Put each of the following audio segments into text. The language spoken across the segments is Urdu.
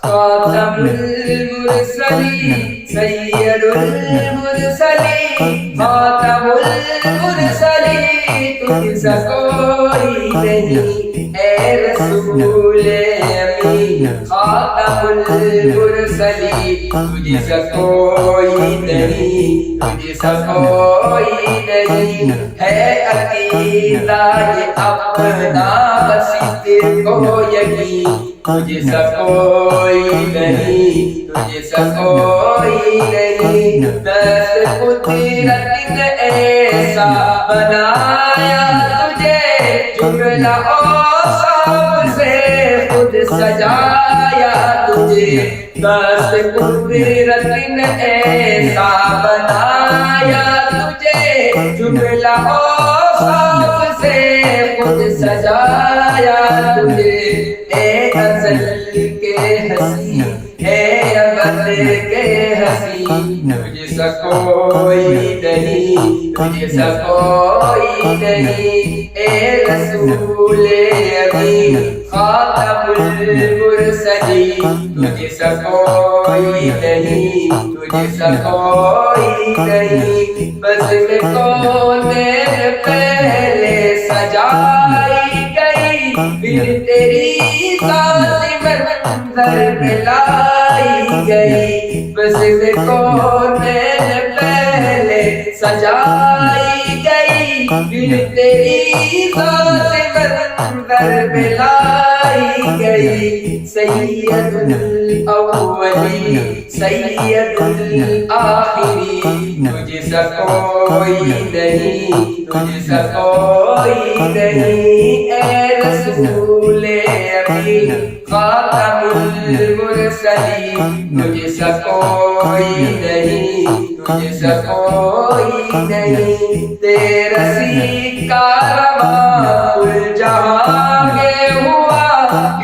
خاتمُل مرسلین سید المرسلین خاتمُل مرسلین تجھ سا کوئی نہیں اے رسول امین خاتمُل مرسلین تجھ سا کوئی نہیں تجھ سا کوئی نہیں ہے عقیدہ یہ اپنا بصیرت کو یقین تجھ سا کوئی نہیں تجھ سا کوئی نہیں دست قدرت نے ایسا بنایا تجھے جملہ اوصاف سے خود سجایا تجھے دست قدرت نے ایسا بنایا تجھے جملہ اوصاف سے خود سجایا تجھے اے ازل کے ہنسی اے ابد کے ہنسی تجھ سا کوئی نہیں تجھ سا کوئی نہیں اے رسول امین خاتم المرسلین تجھ سا کوئی نہیں تجھ سا کوئی نہیں بس میں کونین پہلے سجائی گئی پھر تیری ذات منظر میں لائی گئی بس میں کونین پہلے سجائی گئی پھر تیری ذات منظر میں لائی گئی سید الاولین سید الآخرین تجھ سا کوئی نہیں تجھ سا کوئی نہیں اے رسول امین خاتم المرسلین تجھ سا کوئی نہیں تجھ سا کوئی نہیں تیرا سیکہ رواں کل جہاں میں ہوا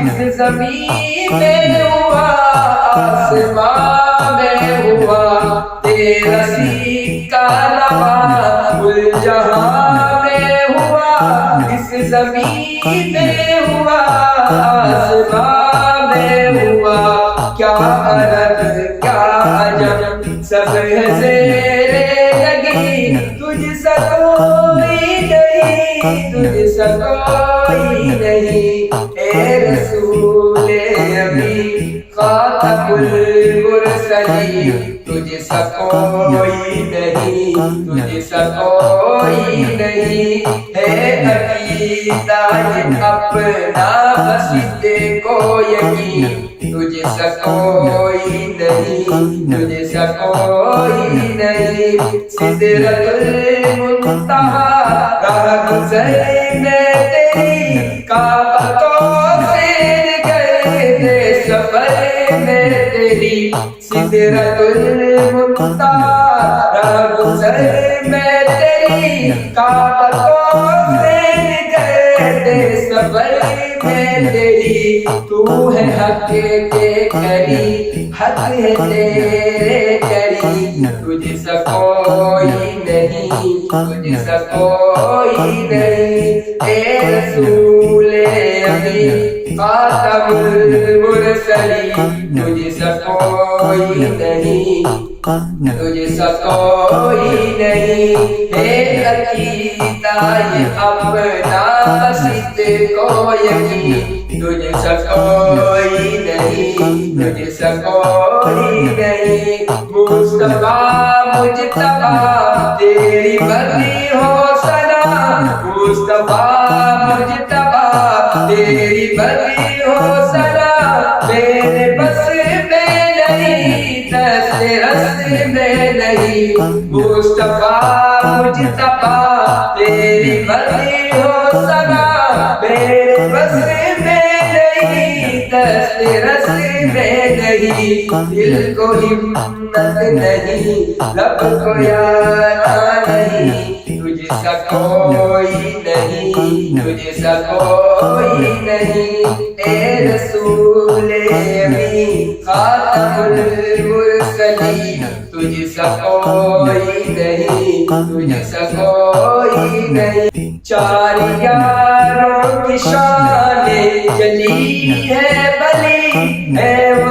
اس زمین میں ہوا آسمان میں ہوا تیرا سیکہ رواں کل جہاں میں ہوا اس زمین میں ہوا آسمان میں ہوا کیا عرب کیا عجب سب ہے زیرِ لگی تجھ سا کوئی نہیں تجھ سا کوئی نہیں اے رسول امین خاتم المرسلین تجھ سا کوئی نہیں تجھ سا کوئی نہیں ہے عقیدہ یہ اپنا بصیرت کو یقین تجھ سا کوئی نہیں تجھ سا کوئی نہیں سدرۃ المنتہا راہ گزر میں تیری کعبہ کو سیر گئے تھے سفر میں تیری سدرۃ المنتہا راہ گزر میں تیری کعبہ کو سیر گئے تھے سفر میں تیری تو ہے حق کے کری حق ہے تیرے کری تجھ سا کوئی نہیں تجھ سا کوئی نہیں اے رسول امین خاتم المرسلین تجھ سا کوئی نہیں تجھ سا کوئی نہیں ہے عقیدہ یہ اپنا بصیرت کو یقین تجھ سا کوئی نہیں تجھ سا کوئی نہیں مصطفیٰ مجتبیٰ تیری بندی ہو سنا مصطفیٰ مجتبیٰ تیری بندی ہو سنا میرے بس میں نہیں دست رس میں نہیں مصطفیٰ مجتبیٰ تیری بندی ہو سنا میرے بس دست رس میں نہیں دل کو ہمت نہیں لب کو یارا نہیں تجھ سا کوئی نہیں تجھ سا کوئی نہیں اے رسول امین خاتم المرسلین تجھ سا کوئی نہیں تجھ سا کوئی نہیں چار یاروں کی شان جلی ہے بلی ہے وہ